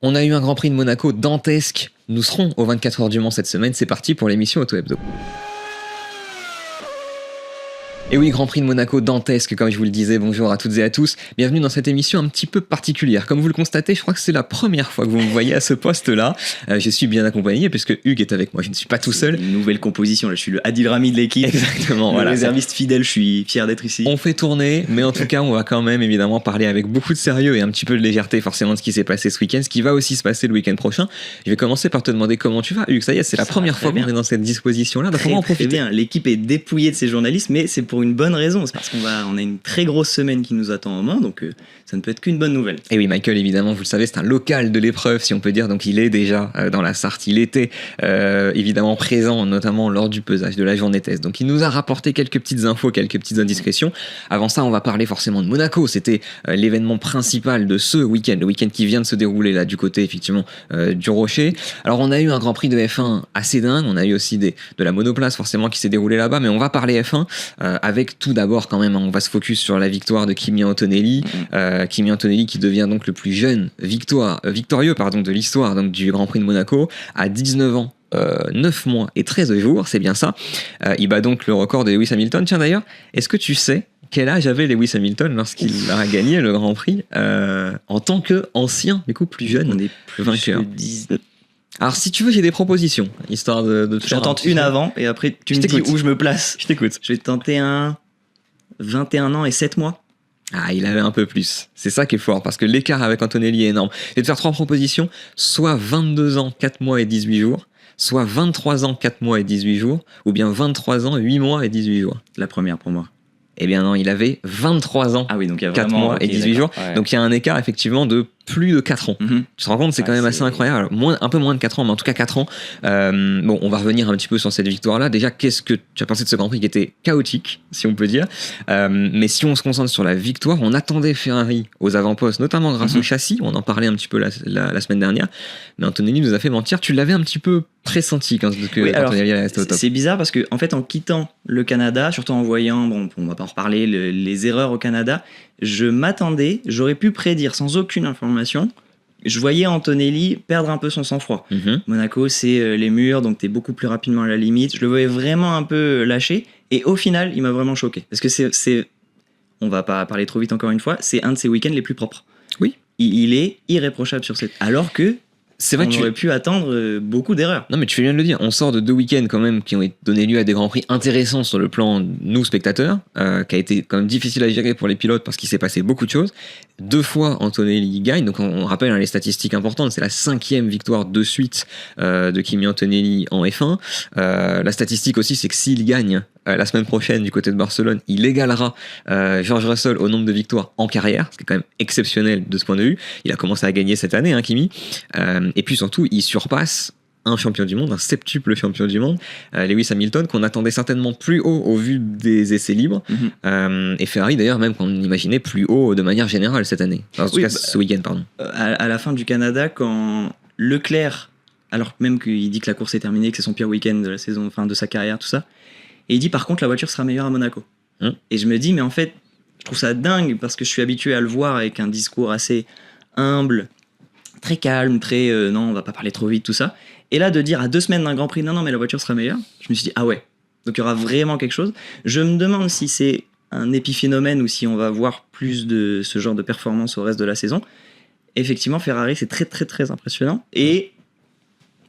On a eu un Grand Prix de Monaco dantesque. Nous serons aux 24 heures du Mans cette semaine. C'est parti pour l'émission Auto Hebdo. Et oui, Grand Prix de Monaco dantesque, comme je vous le disais, bonjour à toutes et à tous. Bienvenue dans cette émission un petit peu particulière. Comme vous le constatez, je crois que c'est la première fois que vous me voyez à ce poste-là. Je suis bien accompagné puisque Hugues est avec moi, je ne suis pas tout seul. Une nouvelle composition, là je suis le Adil Rami de l'équipe. Exactement, le réserviste fidèle, je suis fier d'être ici. On fait tourner, mais en tout cas, on va quand même évidemment parler avec beaucoup de sérieux et un petit peu de légèreté forcément de ce qui s'est passé ce week-end, ce qui va aussi se passer le week-end prochain. Je vais commencer par te demander comment tu vas, Hugues. Ça y est, c'est la première fois qu'on est dans cette disposition-là. Donc comment en profiter ? Très bien, l'équipe est dépouillée de ses journalistes, mais c'est pour une bonne raison. Parce qu'on a une très grosse semaine qui nous attend au Mans, donc ça ne peut être qu'une bonne nouvelle. Et oui, Michael, évidemment, vous le savez, c'est un local de l'épreuve, si on peut dire, donc il est déjà dans la Sarthe, il était évidemment présent, notamment lors du pesage de la journée test. Donc il nous a rapporté quelques petites infos, quelques petites indiscrétions. Avant ça, on va parler forcément de Monaco, c'était l'événement principal de ce week-end, le week-end qui vient de se dérouler là du côté effectivement du Rocher. Alors on a eu un Grand Prix de F1 assez dingue, on a eu aussi de la monoplace forcément qui s'est déroulée là-bas, mais on va parler F1 avec tout d'abord quand même, on va se focus sur la victoire de Kimi Antonelli, Kimi Antonelli qui devient donc le plus jeune victorieux de l'histoire donc, du Grand Prix de Monaco à 19 ans. 9 mois et 13 jours, c'est bien ça. Il bat donc le record de Lewis Hamilton. Tiens d'ailleurs, est-ce que tu sais quel âge avait Lewis Hamilton lorsqu'il a gagné le Grand Prix en tant qu'ancien, du coup plus jeune, on est plus vainqueur. que 10... Alors si tu veux, j'ai des propositions, histoire de J'en tente une avant et après tu me dis où je me place. Je t'écoute. Je vais tenter un 21 ans et 7 mois. Ah, il avait un peu plus. C'est ça qui est fort, parce que l'écart avec Antonelli est énorme. Je vais te faire 3 propositions, soit 22 ans, 4 mois et 18 jours, soit 23 ans, 4 mois et 18 jours, ou bien 23 ans, 8 mois et 18 jours. La première pour moi. Eh bien non, il avait 23 ans, ah oui, donc il y a 4 mois et 18 jours. Ouais. Donc il y a un écart effectivement de plus de 4 ans. Tu te rends compte, c'est quand même assez incroyable. Un peu moins de 4 ans, mais en tout cas 4 ans. Bon, on va revenir un petit peu sur cette victoire-là. Déjà, qu'est-ce que tu as pensé de ce Grand Prix qui était chaotique, si on peut dire. Mais si on se concentre sur la victoire, on attendait Ferrari aux avant-postes, notamment grâce au châssis. On en parlait un petit peu la semaine dernière. Mais Antonelli nous a fait mentir. Tu l'avais un petit peu pressenti quand Antonelli restait au top. C'est bizarre parce que, en fait, en quittant le Canada, surtout en voyant, bon, on va pas en reparler, les erreurs au Canada, je m'attendais, j'aurais pu prédire sans aucune information, je voyais Antonelli perdre un peu son sang-froid. Monaco, c'est les murs, donc t'es beaucoup plus rapidement à la limite. Je le voyais vraiment un peu lâché, et au final, il m'a vraiment choqué. Parce que on va pas parler trop vite encore une fois, c'est un de ses week-ends les plus propres. Oui. Il est irréprochable sur cette... Alors que c'est vrai on aurait pu attendre beaucoup d'erreurs. Non mais tu fais bien de le dire, on sort de 2 week-ends quand même qui ont donné lieu à des grands prix intéressants sur le plan nous spectateurs, qui a été quand même difficile à gérer pour les pilotes parce qu'il s'est passé beaucoup de choses. 2 fois Antonelli gagne, donc on rappelle les statistiques importantes, c'est la 5e victoire de suite de Kimi Antonelli en F1. La statistique aussi c'est que s'il gagne la semaine prochaine du côté de Barcelone, il égalera George Russell au nombre de victoires en carrière, ce qui est quand même exceptionnel de ce point de vue. Il a commencé à gagner cette année, Kimi. Et puis surtout, il surpasse un champion du monde, un septuple champion du monde, Lewis Hamilton, qu'on attendait certainement plus haut au vu des essais libres. Et Ferrari, d'ailleurs, même qu'on imaginait plus haut de manière générale cette année. En tout cas, ce week-end, pardon. À la fin du Canada, quand Leclerc, alors même qu'il dit que la course est terminée, que c'est son pire week-end de la saison, enfin de sa carrière, tout ça, et il dit par contre la voiture sera meilleure à Monaco. Et je me dis, mais en fait, je trouve ça dingue parce que je suis habitué à le voir avec un discours assez humble, très calme, très non, on va pas parler trop vite, tout ça. Et là, de dire à 2 semaines d'un Grand Prix, non, mais la voiture sera meilleure, je me suis dit, ah ouais, donc il y aura vraiment quelque chose. Je me demande si c'est un épiphénomène ou si on va voir plus de ce genre de performance au reste de la saison. Effectivement, Ferrari, c'est très, très, très impressionnant. Et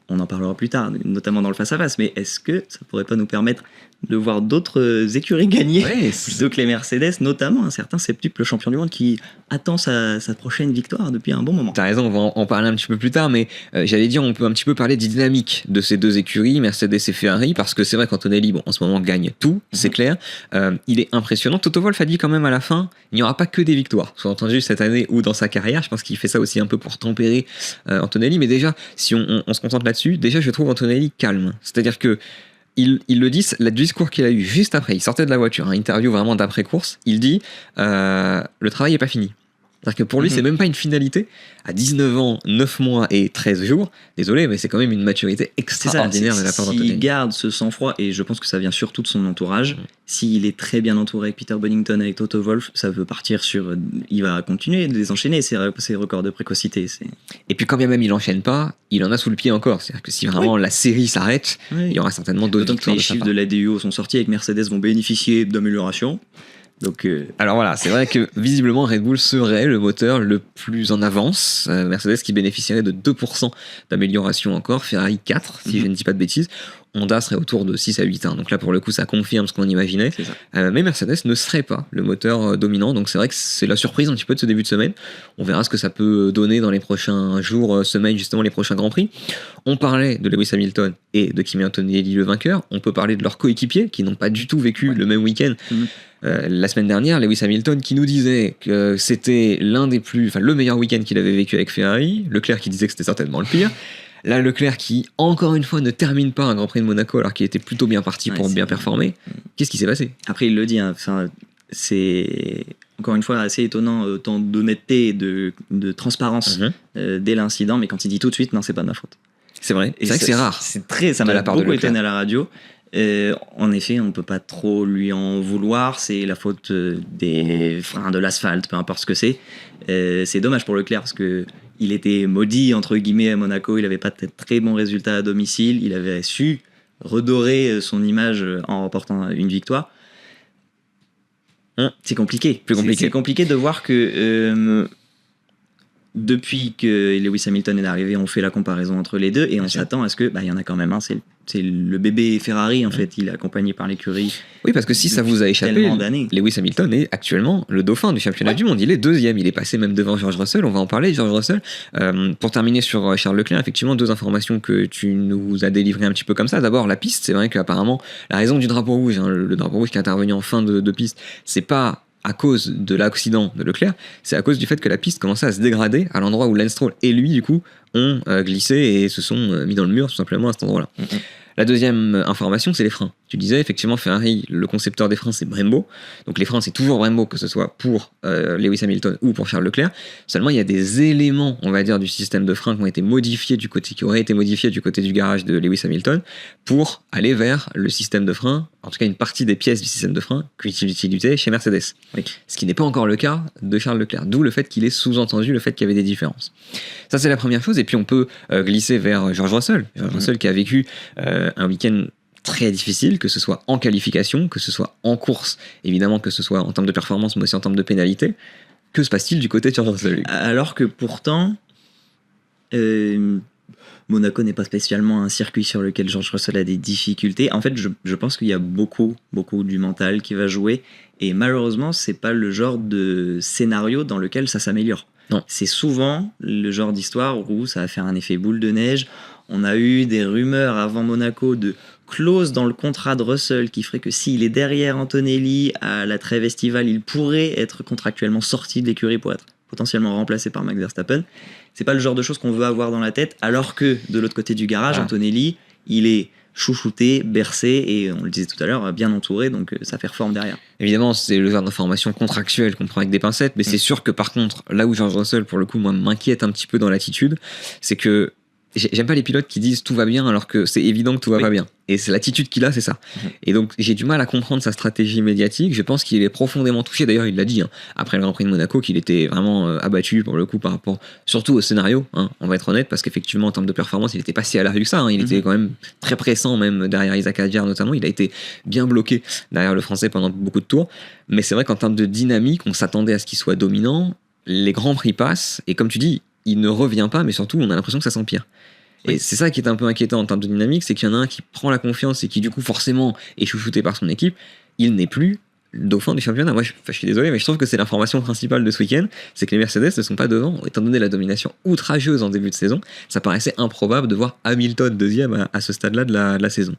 on en parlera plus tard, notamment dans le face-à-face, mais est-ce que ça pourrait pas nous permettre de voir d'autres écuries gagner plutôt que les Mercedes, notamment un certain septuple champion du monde qui attend sa prochaine victoire depuis un bon moment. T'as raison, on va en parler un petit peu plus tard, mais j'allais dire, on peut un petit peu parler des dynamiques de ces 2 écuries, Mercedes et Ferrari, parce que c'est vrai qu'Antonelli, en ce moment, gagne tout, c'est clair. Il est impressionnant. Toto Wolff a dit quand même à la fin, il n'y aura pas que des victoires, soit entendu cette année ou dans sa carrière. Je pense qu'il fait ça aussi un peu pour tempérer Antonelli, mais déjà, si on se concentre là-dessus, déjà, je trouve Antonelli calme. C'est-à-dire que il le dit, le discours qu'il a eu juste après, il sortait de la voiture, interview vraiment d'après-course, il dit le travail n'est pas fini. C'est-à-dire que pour lui, c'est même pas une finalité. À 19 ans, 9 mois et 13 jours, désolé, mais c'est quand même une maturité extraordinaire de la part d'Antonelli. S'il garde ce sang-froid, et je pense que ça vient surtout de son entourage, s'il est très bien entouré avec Peter Bonington, avec Toto Wolff, ça peut partir sur... Il va continuer de les enchaîner, ses records de précocité. Et puis quand bien même il enchaîne pas, il en a sous le pied encore. C'est-à-dire que si vraiment la série s'arrête, il y aura certainement d'autres victoires. Les chiffres de la DUO sont sortis, avec Mercedes vont bénéficier d'améliorations. Donc alors voilà, c'est vrai que visiblement Red Bull serait le moteur le plus en avance. Mercedes qui bénéficierait de 2% d'amélioration encore, Ferrari 4 si je ne dis pas de bêtises. Honda serait autour de 6 à 8. Donc là pour le coup ça confirme ce qu'on imaginait. Mais Mercedes ne serait pas le moteur dominant, donc c'est vrai que c'est la surprise un petit peu de ce début de semaine. On verra ce que ça peut donner dans les prochains jours, semaines, justement les prochains Grands Prix. On parlait de Lewis Hamilton et de Kimi Antonelli le vainqueur. On peut parler de leurs coéquipiers qui n'ont pas du tout vécu le même week-end. La semaine dernière, Lewis Hamilton qui nous disait que c'était le meilleur week-end qu'il avait vécu avec Ferrari, Leclerc qui disait que c'était certainement le pire. Là, Leclerc qui, encore une fois, ne termine pas un Grand Prix de Monaco alors qu'il était plutôt bien parti pour bien performer. Qu'est-ce qui s'est passé ? Après, il le dit, c'est encore une fois assez étonnant, autant d'honnêteté et de transparence dès l'incident, mais quand il dit tout de suite, non, c'est pas de ma faute. C'est vrai, c'est vrai que c'est rare. Ça m'a beaucoup étonné à la radio. En effet, on peut pas trop lui en vouloir, c'est la faute des freins, de l'asphalte, peu importe ce que c'est. C'est dommage pour Leclerc parce que il était maudit entre guillemets à Monaco, il avait pas de très bons résultats à domicile, il avait su redorer son image en remportant une victoire. C'est compliqué. C'est compliqué de voir que depuis que Lewis Hamilton est arrivé, on fait la comparaison entre les deux et on s'attend à ce que y en a quand même un, c'est le bébé Ferrari en fait, il est accompagné par l'écurie. Oui, parce que si ça vous a échappé, Lewis Hamilton est actuellement le dauphin du championnat du monde, il est deuxième, il est passé même devant George Russell, on va en parler George Russell. Pour terminer sur Charles Leclerc, effectivement 2 informations que tu nous as délivrées un petit peu comme ça. D'abord la piste, c'est vrai qu'apparemment la raison du drapeau rouge, le drapeau rouge qui est intervenu en fin de piste, c'est pas à cause de l'accident de Leclerc, c'est à cause du fait que la piste commençait à se dégrader à l'endroit où Lance Stroll et lui du coup ont glissé et se sont mis dans le mur tout simplement à cet endroit-là. La deuxième information, c'est les freins. Tu disais, effectivement, Ferrari, le concepteur des freins, c'est Brembo. Donc les freins, c'est toujours Brembo, que ce soit pour Lewis Hamilton ou pour Charles Leclerc. Seulement, il y a des éléments, on va dire, du système de freins qui auraient été modifiés du côté du garage de Lewis Hamilton pour aller vers le système de frein, en tout cas une partie des pièces du système de frein qu'il utilisait chez Mercedes. Ce qui n'est pas encore le cas de Charles Leclerc. D'où le fait qu'il ait sous-entendu le fait qu'il y avait des différences. Ça, c'est la première chose. Et puis, on peut glisser vers George Russell. George Russell qui a vécu un week-end très difficile, que ce soit en qualification, que ce soit en course, évidemment que ce soit en termes de performance, mais aussi en termes de pénalité. Que se passe-t-il du côté de George Russell ? Alors que pourtant, Monaco n'est pas spécialement un circuit sur lequel George Russell a des difficultés. En fait, je pense qu'il y a beaucoup du mental qui va jouer, et malheureusement, c'est pas le genre de scénario dans lequel ça s'améliore. Non. C'est souvent le genre d'histoire où ça va faire un effet boule de neige. On a eu des rumeurs avant Monaco de clause dans le contrat de Russell qui ferait que s'il est derrière Antonelli à la trêve estivale, il pourrait être contractuellement sorti de l'écurie pour être potentiellement remplacé par Max Verstappen. C'est pas le genre de choses qu'on veut avoir dans la tête, alors que de l'autre côté du garage, Antonelli, il est chouchouté, bercé et on le disait tout à l'heure, bien entouré, donc ça fait reforme derrière. Évidemment, c'est le genre d'information contractuelle qu'on prend avec des pincettes, mais c'est sûr que par contre, là où George Russell, pour le coup, moi, m'inquiète un petit peu dans l'attitude, c'est que j'aime pas les pilotes qui disent tout va bien alors que c'est évident que tout va pas bien. Et c'est l'attitude qu'il a, c'est ça. Et donc j'ai du mal à comprendre sa stratégie médiatique. Je pense qu'il est profondément touché. D'ailleurs, il l'a dit après le Grand Prix de Monaco qu'il était vraiment abattu pour le coup par rapport surtout au scénario. On va être honnête parce qu'effectivement en termes de performance, il était pas si à la rue que ça. Il était quand même très pressant, même derrière Isaac Hadjar notamment. Il a été bien bloqué derrière le Français pendant beaucoup de tours. Mais c'est vrai qu'en termes de dynamique, on s'attendait à ce qu'il soit dominant. Les Grands Prix passent et comme tu dis, il ne revient pas, mais surtout on a l'impression que ça s'empire. Et c'est ça qui est un peu inquiétant en termes de dynamique, c'est qu'il y en a un qui prend la confiance et qui du coup forcément est chouchouté par son équipe, il n'est plus le dauphin du championnat. Moi je suis désolé, mais je trouve que c'est l'information principale de ce week-end, c'est que les Mercedes ne sont pas devant, étant donné la domination outrageuse en début de saison, ça paraissait improbable de voir Hamilton deuxième à ce stade-là de la saison.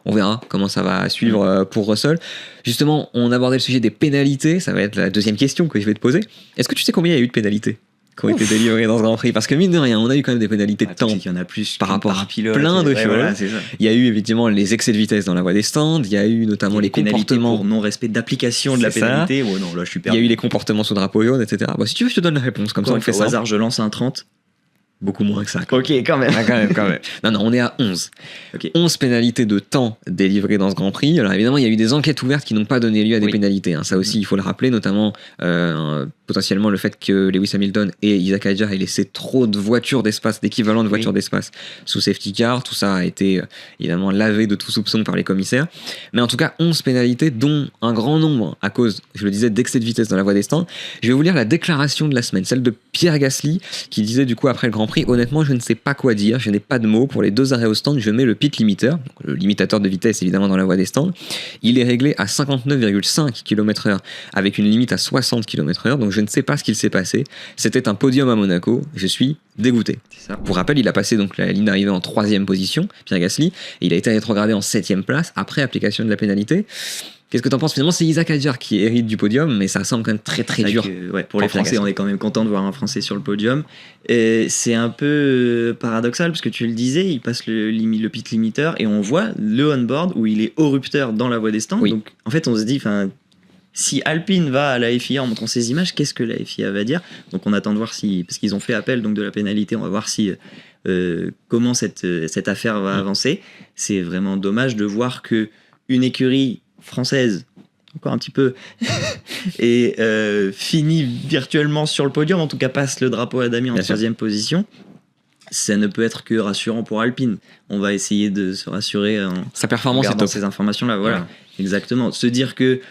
On verra comment ça va suivre pour Russell. Justement, on abordait le sujet des pénalités, ça va être la deuxième question que je vais te poser. Est-ce que tu sais combien il y a eu de pénalités ? qui ont été délivrés dans ce Grand Prix. Parce que mine de rien, on a eu quand même des pénalités de temps. Il y en a plus par rapport à pilote, plein de choses. Voilà, c'est ça. Il y a eu évidemment les excès de vitesse dans la voie des stands, il y a eu notamment les comportements. Pour non-respect d'application de la pénalité. Oh non, là je suis perdu. Il y a eu les comportements sous drapeau jaune, etc. Bon, si tu veux, je te donne la réponse, comme ça on fait ça. Au hasard, je lance un 30. Beaucoup moins que ça. Ok, quand même. Quand même. Non, on est à 11. Okay. 11 pénalités de temps délivrées dans ce Grand Prix. Alors évidemment, il y a eu des enquêtes ouvertes qui n'ont pas donné lieu à des pénalités. Hein. Ça aussi, il faut le rappeler, notamment potentiellement le fait que Lewis Hamilton et Isaac Hadjar aient laissé trop de voitures d'espace, d'équivalent de voitures d'espace sous safety car. Tout ça a été évidemment lavé de tout soupçon par les commissaires. Mais en tout cas, 11 pénalités, dont un grand nombre à cause, je le disais, d'excès de vitesse dans la voie des stands. Je vais vous lire la déclaration de la semaine, celle de Pierre Gasly, qui disait du coup après le Grand Prix: honnêtement, je ne sais pas quoi dire, je n'ai pas de mots. Pour les 2 arrêts au stand, je mets le pit limiter, donc le limitateur de vitesse évidemment dans la voie des stands. Il est réglé à 59,5 km/h avec une limite à 60 km/h, donc je ne sais pas ce qu'il s'est passé. C'était un podium à Monaco, je suis dégoûté. Pour rappel, il a passé donc la ligne d'arrivée en 3e position, Pierre Gasly, et il a été rétrogradé en 7e place après application de la pénalité. Qu'est-ce que t'en penses? Finalement, c'est Isaac Hadjar qui hérite du podium, mais ça semble quand même très très dur. Pour les Français, on est quand même content de voir un Français sur le podium. Et c'est un peu paradoxal parce que tu le disais, il passe le pit limiter et on voit le on-board où il est au rupteur dans la voie des stands. Donc en fait, on se dit, si Alpine va à la FIA en montrant ces images, qu'est-ce que la FIA va dire? Donc on attend de voir parce qu'ils ont fait appel donc de la pénalité, on va voir comment cette affaire va avancer. C'est vraiment dommage de voir que une écurie française, encore un petit peu, et finit virtuellement sur le podium, en tout cas passe le drapeau à Damier en 3e position. Ça ne peut être que rassurant pour Alpine. On va essayer de se rassurer sa performance dans ces informations-là. Voilà. Exactement. Se dire que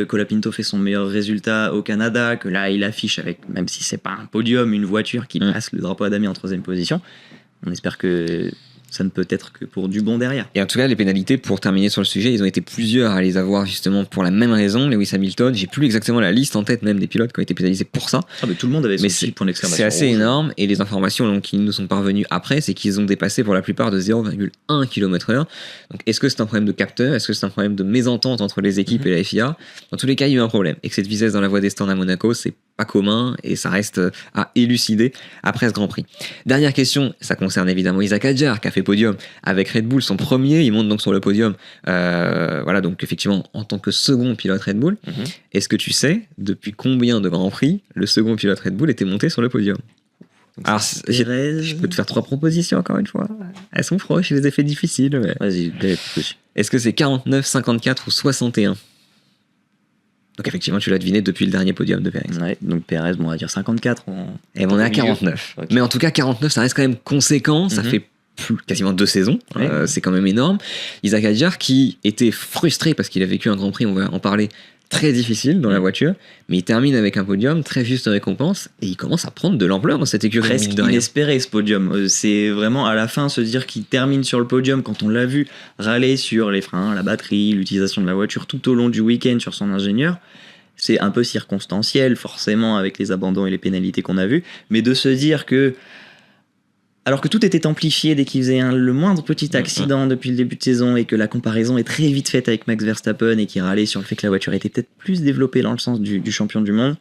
Colapinto fait son meilleur résultat au Canada, que là il affiche avec, même si c'est pas un podium, une voiture qui passe le drapeau à Damier en 3e position. On espère que ça ne peut être que pour du bon derrière. Et en tout cas, les pénalités, pour terminer sur le sujet, ils ont été plusieurs à les avoir justement pour la même raison. Lewis Hamilton, j'ai plus exactement la liste en tête même des pilotes qui ont été pénalisés pour ça. Mais tout le monde avait son petit point d'exclamation. C'est assez énorme, et les informations qui nous sont parvenues après, c'est qu'ils ont dépassé pour la plupart de 0,1 km/h. Donc est-ce que c'est un problème de capteur? Est-ce que c'est un problème de mésentente entre les équipes et la FIA? Dans tous les cas, il y a eu un problème. Et que cette vitesse dans la voie des stands à Monaco, c'est pas commun, et ça reste à élucider après ce Grand Prix. Dernière question, ça concerne évidemment Isaac Hadjar qui a fait podium avec Red Bull, son premier. Il monte donc sur le podium, voilà, donc effectivement en tant que second pilote Red Bull. Est-ce que tu sais depuis combien de Grands Prix le second pilote Red Bull était monté sur le podium? Alors, je peux te faire 3 propositions encore une fois. Elles sont proches, je les ai fait difficiles. Mais... Vas-y, est-ce que c'est 49, 54 ou 61? Donc effectivement, tu l'as deviné depuis le dernier podium de Pérez. Ouais, donc Pérez, on va dire 54. Et on est à 49. Okay. Mais en tout cas, 49, ça reste quand même conséquent. Ça fait quasiment 2 saisons. C'est quand même énorme. Isaac Hadjar qui était frustré parce qu'il a vécu un Grand Prix, on va en parler, très difficile dans la voiture, mais il termine avec un podium, très juste récompense, et il commence à prendre de l'ampleur dans cette écurie. Presque inespéré ce podium. C'est vraiment à la fin se dire qu'il termine sur le podium quand on l'a vu râler sur les freins, la batterie, l'utilisation de la voiture tout au long du week-end sur son ingénieur. C'est un peu circonstanciel forcément avec les abandons et les pénalités qu'on a vues, mais de se dire que alors que tout était amplifié dès qu'il faisait le moindre petit accident depuis le début de saison et que la comparaison est très vite faite avec Max Verstappen et qui râlait sur le fait que la voiture était peut-être plus développée dans le sens du champion du monde.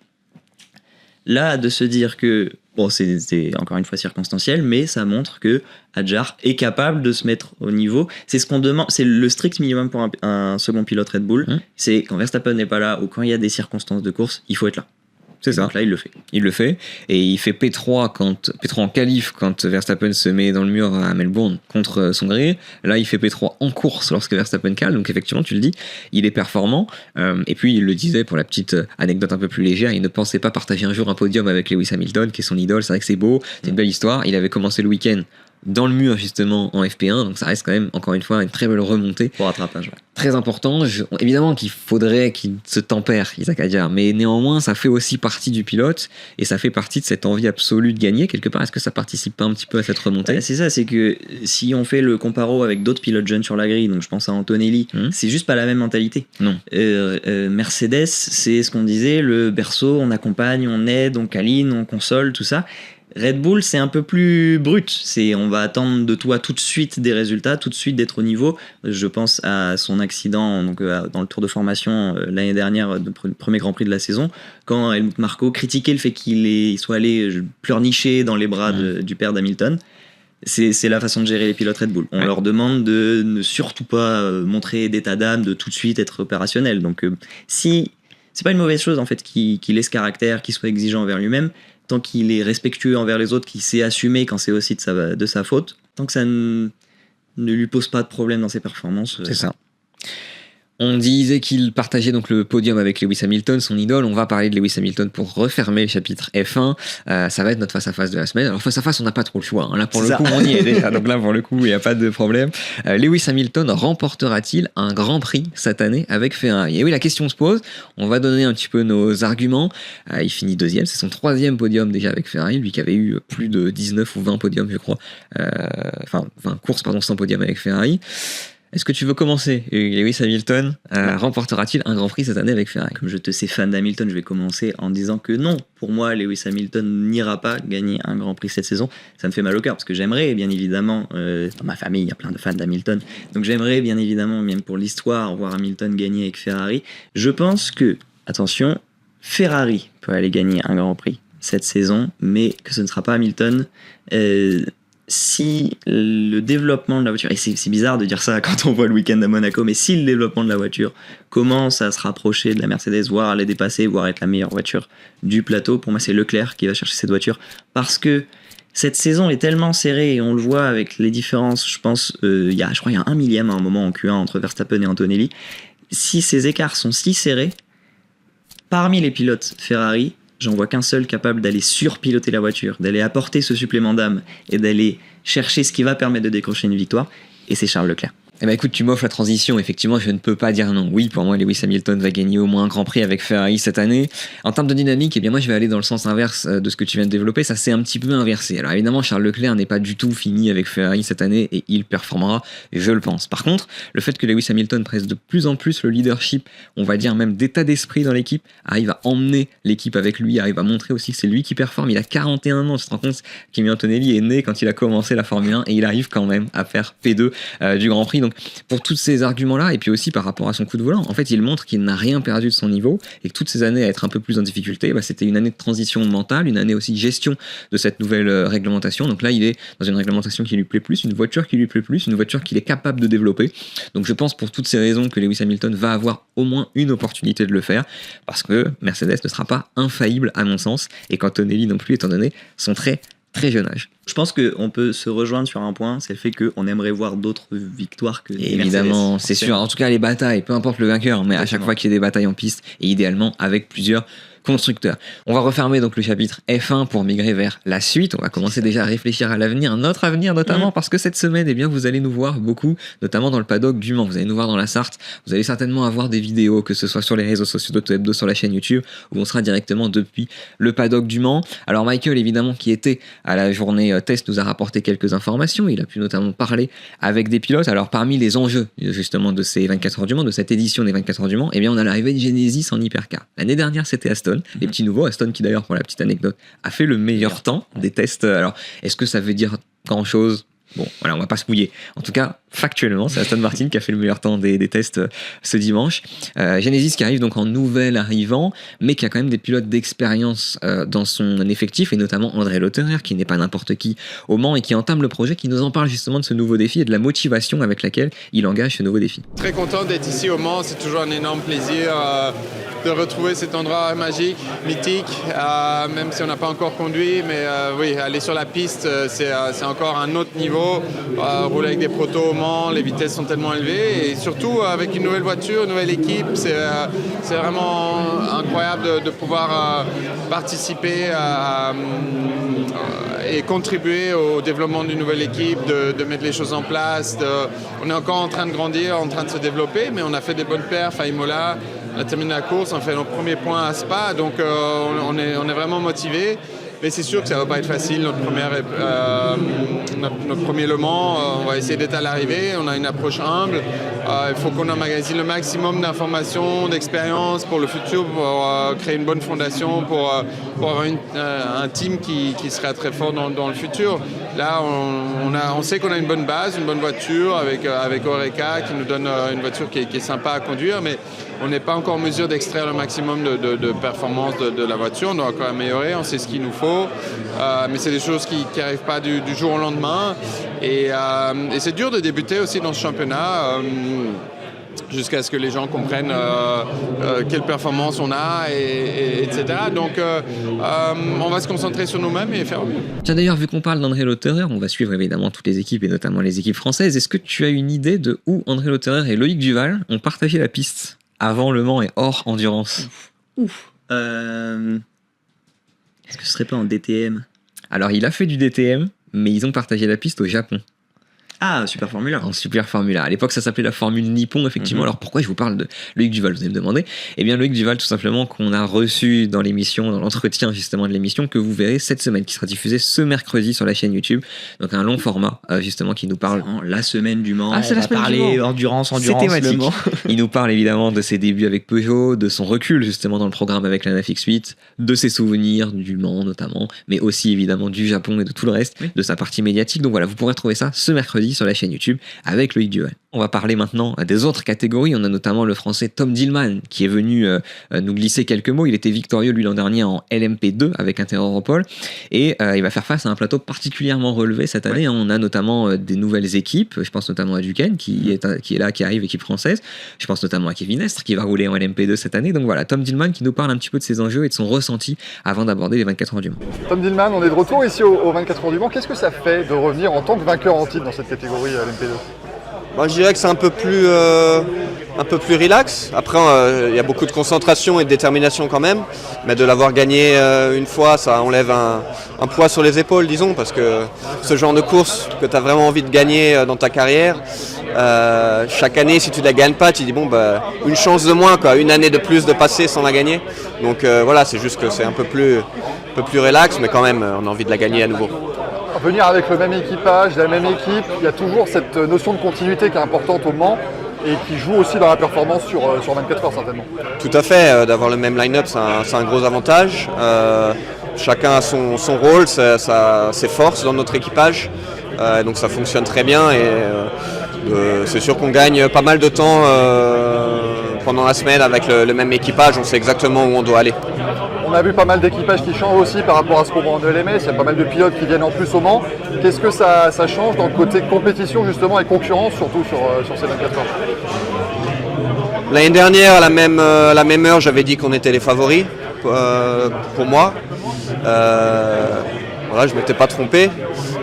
Là, de se dire que, bon, c'est encore une fois circonstanciel, mais ça montre que Hadjar est capable de se mettre au niveau. C'est ce qu'on demande, c'est le strict minimum pour un second pilote Red Bull. C'est quand Verstappen n'est pas là ou quand il y a des circonstances de course, il faut être là. C'est ça. Donc là, il le fait. Il le fait. Et il fait P3 en qualif quand Verstappen se met dans le mur à Melbourne contre son gré. Là, il fait P3 en course lorsque Verstappen cale. Donc effectivement, tu le dis, il est performant. Et puis, il le disait pour la petite anecdote un peu plus légère, il ne pensait pas partager un jour un podium avec Lewis Hamilton, qui est son idole. C'est vrai que c'est beau, c'est une belle histoire. Il avait commencé le week-end dans le mur justement en FP1, donc ça reste quand même encore une fois une très belle remontée pour rattrapage, très important. Évidemment qu'il faudrait qu'il se tempère, Isaac Hadjar, mais néanmoins ça fait aussi partie du pilote et ça fait partie de cette envie absolue de gagner quelque part. Est-ce que ça participe pas un petit peu à cette remontée? C'est ça, c'est que si on fait le comparo avec d'autres pilotes jeunes sur la grille, donc je pense à Antonelli, c'est juste pas la même mentalité. Non. Mercedes, c'est ce qu'on disait, le berceau, on accompagne, on aide, on câline, on console, tout ça. Red Bull, c'est un peu plus brut. On va attendre de toi tout de suite des résultats, tout de suite d'être au niveau. Je pense à son accident donc, dans le Tour de formation l'année dernière, le premier Grand Prix de la saison, quand Helmut Marko critiquait le fait qu'il soit allé pleurnicher dans les bras du père d'Hamilton. C'est la façon de gérer les pilotes Red Bull. On leur demande de ne surtout pas montrer d'état d'âme, de tout de suite être opérationnel. Donc si c'est pas une mauvaise chose en fait qu'il ait ce caractère, qu'il soit exigeant envers lui-même, tant qu'il est respectueux envers les autres, qu'il sait assumer quand c'est aussi de sa faute, tant que ça ne lui pose pas de problème dans ses performances. C'est ça. On disait qu'il partageait donc le podium avec Lewis Hamilton, son idole. On va parler de Lewis Hamilton pour refermer le chapitre F1. Ça va être notre face-à-face de la semaine. Alors face-à-face, on n'a pas trop le choix. Là, pour le coup, on y est déjà. Donc là, pour le coup, il n'y a pas de problème. Lewis Hamilton remportera-t-il un Grand Prix cette année avec Ferrari? Et oui, la question se pose. On va donner un petit peu nos arguments. Il finit deuxième. C'est son 3e podium déjà avec Ferrari. Lui qui avait eu plus de 19 ou 20 podiums, je crois. 20 courses, sans podium avec Ferrari. Est-ce que tu veux commencer? Lewis Hamilton remportera-t-il un Grand Prix cette année avec Ferrari? Comme je te sais fan d'Hamilton, je vais commencer en disant que non. Pour moi, Lewis Hamilton n'ira pas gagner un Grand Prix cette saison. Ça me fait mal au cœur parce que j'aimerais, bien évidemment, dans ma famille, il y a plein de fans d'Hamilton. Donc j'aimerais, bien évidemment, même pour l'histoire, voir Hamilton gagner avec Ferrari. Je pense que, attention, Ferrari peut aller gagner un Grand Prix cette saison, mais que ce ne sera pas Hamilton. Si le développement de la voiture, et c'est bizarre de dire ça quand on voit le week-end à Monaco, mais si le développement de la voiture commence à se rapprocher de la Mercedes, voire à les dépasser, voire être la meilleure voiture du plateau, pour moi c'est Leclerc qui va chercher cette voiture, parce que cette saison est tellement serrée, et on le voit avec les différences, je pense, il y a un millième à un moment en Q1 entre Verstappen et Antonelli. Si ces écarts sont si serrés, parmi les pilotes Ferrari, j'en vois qu'un seul capable d'aller surpiloter la voiture, d'aller apporter ce supplément d'âme et d'aller chercher ce qui va permettre de décrocher une victoire, et c'est Charles Leclerc. Eh ben écoute, tu m'offres la transition, effectivement je ne peux pas dire non. Oui, pour moi Lewis Hamilton va gagner au moins un Grand Prix avec Ferrari cette année. En termes de dynamique, eh bien moi je vais aller dans le sens inverse de ce que tu viens de développer, ça s'est un petit peu inversé. Alors évidemment Charles Leclerc n'est pas du tout fini avec Ferrari cette année et il performera, je le pense. Par contre, le fait que Lewis Hamilton presse de plus en plus le leadership, on va dire même d'état d'esprit dans l'équipe, arrive à emmener l'équipe avec lui, arrive à montrer aussi que c'est lui qui performe. Il a 41 ans, tu te rends compte, Kimi Antonelli est né quand il a commencé la Formule 1 et il arrive quand même à faire P2 du Grand Prix. Donc pour toutes ces arguments-là, et puis aussi par rapport à son coup de volant, en fait, il montre qu'il n'a rien perdu de son niveau et que toutes ces années à être un peu plus en difficulté, c'était une année de transition mentale, une année aussi de gestion de cette nouvelle réglementation. Donc là, il est dans une réglementation qui lui plaît plus, une voiture qui lui plaît plus, une voiture qu'il est capable de développer. Donc je pense pour toutes ces raisons que Lewis Hamilton va avoir au moins une opportunité de le faire, parce que Mercedes ne sera pas infaillible à mon sens, et qu'Antonelli non plus, étant donné son très jeune âge. Je pense qu'on peut se rejoindre sur un point, c'est le fait qu'on aimerait voir d'autres victoires que les évidemment, Mercedes. C'est sûr. En tout cas, les batailles, peu importe le vainqueur, mais à chaque fois qu'il y ait des batailles en piste, et idéalement avec plusieurs constructeurs. On va refermer donc le chapitre F1 pour migrer vers la suite. On va commencer déjà à réfléchir à l'avenir, notre avenir notamment, parce que cette semaine, eh bien, vous allez nous voir beaucoup, notamment dans le paddock du Mans. Vous allez nous voir dans la Sarthe. Vous allez certainement avoir des vidéos, que ce soit sur les réseaux sociaux d'Auto-Hebdo, sur la chaîne YouTube, où on sera directement depuis le paddock du Mans. Alors Michael, évidemment, qui était à la journée test, nous a rapporté quelques informations. Il a pu notamment parler avec des pilotes. Alors parmi les enjeux justement de ces 24 heures du Mans, de cette édition des 24 heures du Mans, eh bien, on a l'arrivée de Genesis en hypercar. L'année dernière, c'était Aston. Les petits nouveaux, Aston qui d'ailleurs, pour la petite anecdote, a fait le meilleur temps des tests. Alors, est-ce que ça veut dire grand-chose? Bon, voilà, on va pas se mouiller. En tout cas, factuellement, c'est Aston Martin qui a fait le meilleur temps des tests ce dimanche. Genesis qui arrive donc en nouvel arrivant, mais qui a quand même des pilotes d'expérience dans son effectif, et notamment André Lotterer, qui n'est pas n'importe qui au Mans et qui entame le projet, qui nous en parle justement de ce nouveau défi et de la motivation avec laquelle il engage ce nouveau défi. Très content d'être ici au Mans, c'est toujours un énorme plaisir de retrouver cet endroit magique, mythique, même si on n'a pas encore conduit, mais oui, aller sur la piste, c'est encore un autre niveau. Rouler avec des protos au Mans, les vitesses sont tellement élevées, et surtout avec une nouvelle voiture, une nouvelle équipe, c'est vraiment incroyable de pouvoir participer et contribuer au développement d'une nouvelle équipe, de mettre les choses en place. On est encore en train de grandir, en train de se développer, mais on a fait des bonnes perfs à Imola, on a terminé la course, on a fait nos premiers points à Spa, donc on est vraiment motivés. Mais c'est sûr que ça ne va pas être facile, notre premier Le Mans, on va essayer d'être à l'arrivée, on a une approche humble, il faut qu'on emmagasine le maximum d'informations, d'expériences pour le futur, pour créer une bonne fondation, pour avoir un team qui sera très fort dans le futur. Là, on sait qu'on a une bonne base, une bonne voiture avec Oreca qui nous donne une voiture qui est sympa à conduire, mais on n'est pas encore en mesure d'extraire le maximum de performance de la voiture. On doit encore améliorer, on sait ce qu'il nous faut, mais c'est des choses qui n'arrivent pas du jour au lendemain. Et c'est dur de débuter aussi dans ce championnat. Jusqu'à ce que les gens comprennent quelle performance on a, etc. Donc on va se concentrer sur nous-mêmes et faire mieux. Tiens, d'ailleurs, vu qu'on parle d'André Lotterer, on va suivre évidemment toutes les équipes et notamment les équipes françaises. Est-ce que tu as une idée de où André Lotterer et Loïc Duval ont partagé la piste avant Le Mans et hors endurance? Est-ce que ce serait pas en DTM? Alors, il a fait du DTM, mais ils ont partagé la piste au Japon. Ah, Super Formula. En Super Formula. À l'époque, ça s'appelait la Formule Nippon, effectivement. Alors, pourquoi je vous parle de Loïc Duval, vous allez me demander? Eh bien, Loïc Duval, tout simplement, qu'on a reçu dans l'émission, dans l'entretien, justement, de l'émission, que vous verrez cette semaine, qui sera diffusée ce mercredi sur la chaîne YouTube. Donc, un long format, justement, qui nous parle... La semaine du Mans. Ah, c'est la semaine du Mans. Endurance, c'est thématique. Il nous parle, évidemment, de ses débuts avec Peugeot, de son recul, justement, dans le programme avec la 9X8, de ses souvenirs du Mans, notamment, mais aussi, évidemment, du Japon et de tout le reste, de sa partie médiatique. Donc, voilà, vous pourrez trouver ça ce mercredi sur la chaîne YouTube avec Loïc Duval. On va parler maintenant des autres catégories. On a notamment le français Tom Dillman qui est venu nous glisser quelques mots. Il était victorieux lui l'an dernier en LMP2 avec Inter-Europol et il va faire face à un plateau particulièrement relevé cette année. On a notamment des nouvelles équipes. Je pense notamment à Duquesne qui est là, qui arrive, équipe française. Je pense notamment à Kevin Estre qui va rouler en LMP2 cette année. Donc voilà, Tom Dillman qui nous parle un petit peu de ses enjeux et de son ressenti avant d'aborder les 24 heures du Mans. Tom Dillman, on est de retour ici aux 24 heures du Mans. Qu'est-ce que ça fait de revenir en tant que vainqueur en titre dans cette catégorie LMP2? Moi, je dirais que c'est un peu plus relax. Après, il y a beaucoup de concentration et de détermination quand même. Mais de l'avoir gagné une fois, ça enlève un poids sur les épaules, disons. Parce que ce genre de course que tu as vraiment envie de gagner dans ta carrière, chaque année, si tu ne la gagnes pas, tu dis une chance de moins, quoi, une année de plus de passer sans la gagner. Donc voilà, c'est juste que c'est un peu plus relax, mais quand même, on a envie de la gagner à nouveau. Venir avec le même équipage, la même équipe, il y a toujours cette notion de continuité qui est importante au Mans et qui joue aussi dans la performance sur 24 heures certainement. Tout à fait, d'avoir le même line-up, c'est un gros avantage. Chacun a son rôle, ses forces dans notre équipage, donc ça fonctionne très bien et c'est sûr qu'on gagne pas mal de temps pendant la semaine avec le même équipage, on sait exactement où on doit aller. On a vu pas mal d'équipages qui changent aussi par rapport à ce qu'on voit en LMS, il y a pas mal de pilotes qui viennent en plus au Mans. Qu'est-ce que ça change dans le côté compétition justement et concurrence, surtout sur ces 24 heures? L'année dernière, à la même heure, j'avais dit qu'on était les favoris pour moi. Voilà, je ne m'étais pas trompé.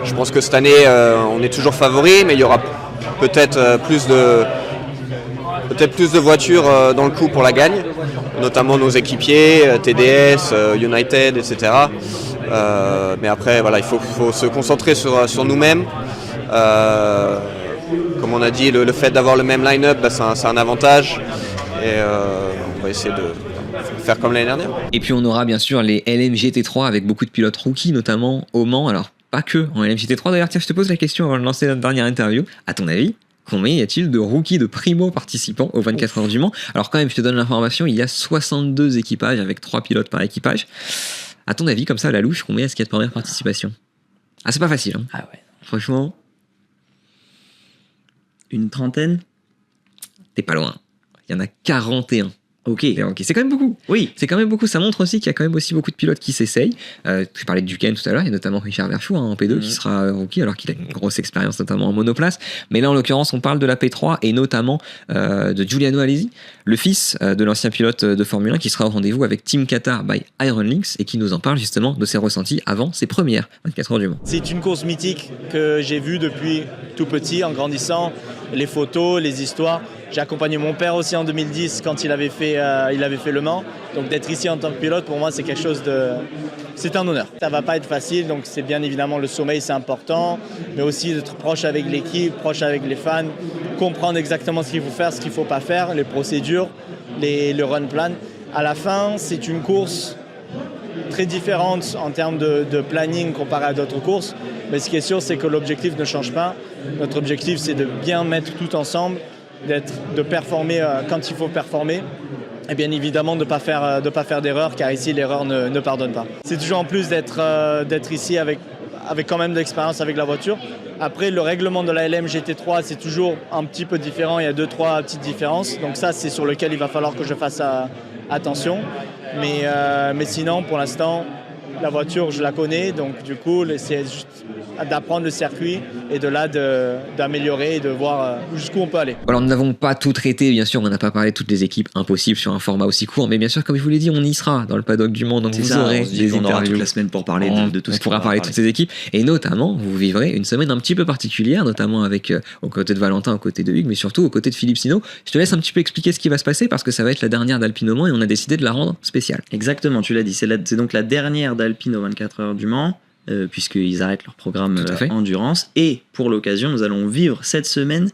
Je pense que cette année, on est toujours favoris, mais il y aura peut-être plus de voitures dans le coup pour la gagne, notamment nos équipiers, TDS, United, etc. Mais après, voilà, il faut se concentrer sur nous-mêmes. Comme on a dit, le fait d'avoir le même line-up, c'est un avantage. Et on va essayer de faire comme l'année dernière. Et puis on aura bien sûr les LMGT3 avec beaucoup de pilotes rookies, notamment au Mans. Alors, pas que en LMGT3. D'ailleurs, tiens, je te pose la question avant de lancer notre dernière interview. À ton avis, combien y a-t-il de rookies, de primo-participants aux 24 heures du Mans? Alors quand même, je te donne l'information, il y a 62 équipages avec 3 pilotes par équipage. À ton avis, comme ça, à la louche, combien est-ce qu'il y a de première participation? Ah, c'est pas facile, hein. Ah ouais. Franchement, une trentaine? t'es pas loin. Il y en a 41. Ok. C'est quand même beaucoup. Oui. C'est quand même beaucoup. Ça montre aussi qu'il y a quand même aussi beaucoup de pilotes qui s'essayent. Je parlais de Duquesne tout à l'heure. Il y a notamment Richard Verschoor en P2 qui sera rookie alors qu'il a une grosse expérience notamment en monoplace. Mais là, en l'occurrence, on parle de la P3 et notamment de Giuliano Alesi, le fils de l'ancien pilote de Formule 1 qui sera au rendez-vous avec Team Qatar by Iron Lynx et qui nous en parle justement de ses ressentis avant ses premières 24 heures du Mans. C'est une course mythique que j'ai vue depuis tout petit en grandissant. Les photos, les histoires. J'ai accompagné mon père aussi en 2010 quand il avait fait Le Mans. Donc d'être ici en tant que pilote, pour moi, c'est quelque chose de... C'est un honneur. Ça va pas être facile, donc c'est bien évidemment le sommeil, c'est important, mais aussi d'être proche avec l'équipe, proche avec les fans, comprendre exactement ce qu'il faut faire, ce qu'il faut pas faire, les procédures, le run plan. À la fin, c'est une course très différente en termes de planning comparé à d'autres courses, mais ce qui est sûr, c'est que l'objectif ne change pas. Notre objectif, c'est de bien mettre tout ensemble de performer quand il faut performer. Et bien évidemment de ne pas faire d'erreur, car ici l'erreur ne pardonne pas. C'est toujours en plus d'être ici avec quand même de l'expérience avec la voiture. Après, le règlement de la LM GT3, c'est toujours un petit peu différent. Il y a 2-3 petites différences. Donc ça, c'est sur lequel il va falloir que je fasse attention. Mais sinon, pour l'instant, la voiture, je la connais. Donc du coup, c'est juste d'apprendre le circuit et de là d'améliorer et de voir jusqu'où on peut aller. Alors nous n'avons pas tout traité, bien sûr, on n'a pas parlé de toutes les équipes, impossible sur un format aussi court, mais bien sûr, comme je vous l'ai dit, on y sera dans le paddock du Mans, donc vous aurez des on aura interviews. toute la semaine pour parler de tout ce on pourra parler de toutes ces équipes, et notamment, vous vivrez une semaine un petit peu particulière, notamment avec aux côtés de Valentin, aux côtés de Hugues, mais surtout aux côtés de Philippe Sino. Je te laisse un petit peu expliquer ce qui va se passer, parce que ça va être la dernière d'Alpine au Mans, et on a décidé de la rendre spéciale. Exactement, tu l'as dit, c'est donc la dernière d'Alpine aux 24 heures du Mans. Puisqu'ils arrêtent leur programme Endurance. Et pour l'occasion, nous allons vivre cette semaine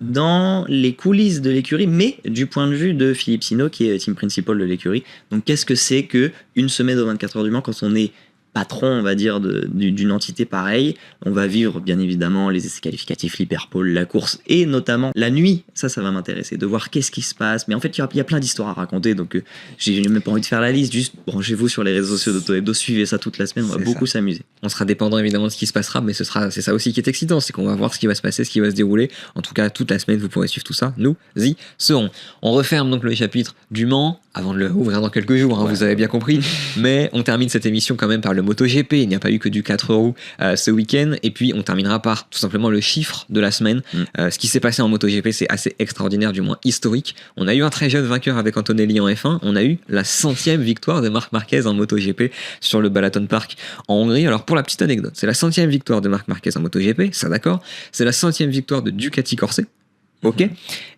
dans les coulisses de l'écurie, mais du point de vue de Philippe Sino, qui est team principal de l'écurie. Donc qu'est-ce que c'est qu'une semaine aux 24 heures du Mans quand on est patron, on va dire, d'une entité pareille? On va vivre bien évidemment les essais qualificatifs, l'hyperpole, la course et notamment la nuit. Ça va m'intéresser de voir qu'est-ce qui se passe. Mais en fait, il y a plein d'histoires à raconter, donc j'ai même pas envie de faire la liste. Juste branchez-vous sur les réseaux sociaux d'Auto-Hebdo, suivez ça toute la semaine, on va beaucoup s'amuser. On sera dépendant évidemment de ce qui se passera, mais c'est ça aussi qui est excitant, c'est qu'on va voir ce qui va se passer, ce qui va se dérouler. En tout cas, toute la semaine, vous pourrez suivre tout ça. Nous y serons. On referme donc le chapitre du Mans avant de le rouvrir dans quelques jours, vous avez bien compris. Mais on termine cette émission quand même par le MotoGP. Il n'y a pas eu que du 4 roues ce week-end. Et puis on terminera par tout simplement le chiffre de la semaine. Ce qui s'est passé en MotoGP, c'est assez extraordinaire, du moins historique. On a eu un très jeune vainqueur avec Antonelli en F1. On a eu la 100e victoire de Marc Marquez en MotoGP sur le Balaton Park en Hongrie. Alors pour la petite anecdote, c'est la 100e victoire de Marc Marquez en MotoGP, ça d'accord. C'est la 100e victoire de Ducati Corse. Ok.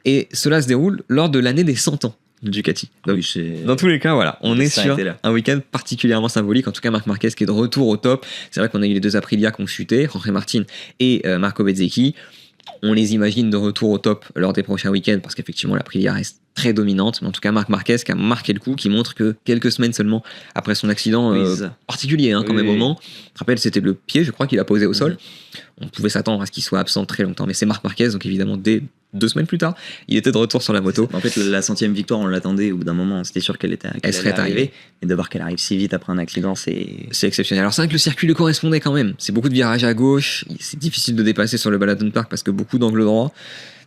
Et cela se déroule lors de l'année des 100 ans de Ducati. Donc, dans tous les cas, voilà, on est sur un week-end particulièrement symbolique. En tout cas, Marc Marquez qui est de retour au top. C'est vrai qu'on a eu les deux Aprilia qui ont chuté, Jorge Martin et Marco Bezzecchi. On les imagine de retour au top lors des prochains week-ends parce qu'effectivement, l'Aprilia reste très dominante. Mais en tout cas, Marc Marquez qui a marqué le coup, qui montre que quelques semaines seulement après son accident particulier, quand même, au Mans. Je te rappelle, c'était le pied, je crois, qu'il a posé au sol. On pouvait s'attendre à ce qu'il soit absent très longtemps, mais c'est Marc Marquez, donc évidemment, dès 2 semaines plus tard, il était de retour sur la moto. En fait, la 100e victoire, on l'attendait au bout d'un moment, c'était sûr qu'elle serait arrivée. Mais de voir qu'elle arrive si vite après un accident, c'est exceptionnel. Alors c'est vrai que le circuit lui correspondait quand même. C'est beaucoup de virages à gauche, c'est difficile de dépasser sur le Balaton Park parce que beaucoup d'angles droits.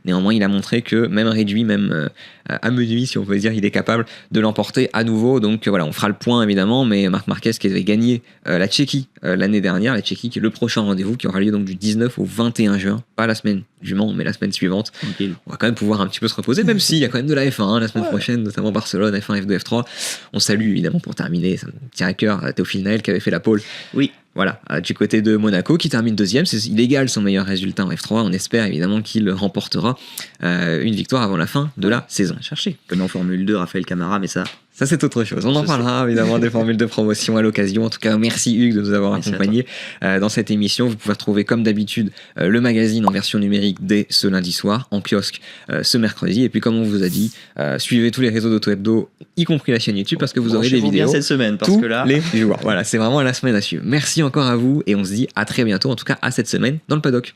Néanmoins, il a montré que même réduit, même amenuis, si on peut dire, il est capable de l'emporter à nouveau. Donc voilà, on fera le point évidemment, mais Marc Marquez qui avait gagné la Tchéquie l'année dernière, la Tchéquie qui est le prochain rendez-vous qui aura lieu donc du 19 au 21 juin, pas la semaine du Mans, mais la semaine suivante. Okay. On va quand même pouvoir un petit peu se reposer, même s'il y a quand même de la F1 la semaine prochaine, notamment Barcelone, F1, F2, F3. On salue évidemment pour terminer, ça me tient à cœur, Théophile Naël qui avait fait la pole. Oui. Voilà, du côté de Monaco qui termine deuxième, il égale son meilleur résultat en F3. On espère évidemment qu'il remportera une victoire avant la fin de la saison. Chercher. Comme en Formule 2, Raphaël Camara, mais ça c'est autre chose. On en parlera évidemment des formules de promotion à l'occasion. En tout cas, merci Hugues de nous avoir accompagnés dans cette émission. Vous pouvez retrouver comme d'habitude le magazine en version numérique dès ce lundi soir, en kiosque ce mercredi. Et puis comme on vous a dit, suivez tous les réseaux d'Auto-Hebdo, y compris la chaîne YouTube, parce que vous aurez des vidéos bien cette semaine, parce tous que là... les jours. Voilà, c'est vraiment la semaine à suivre. Merci encore à vous et on se dit à très bientôt, en tout cas à cette semaine dans le paddock.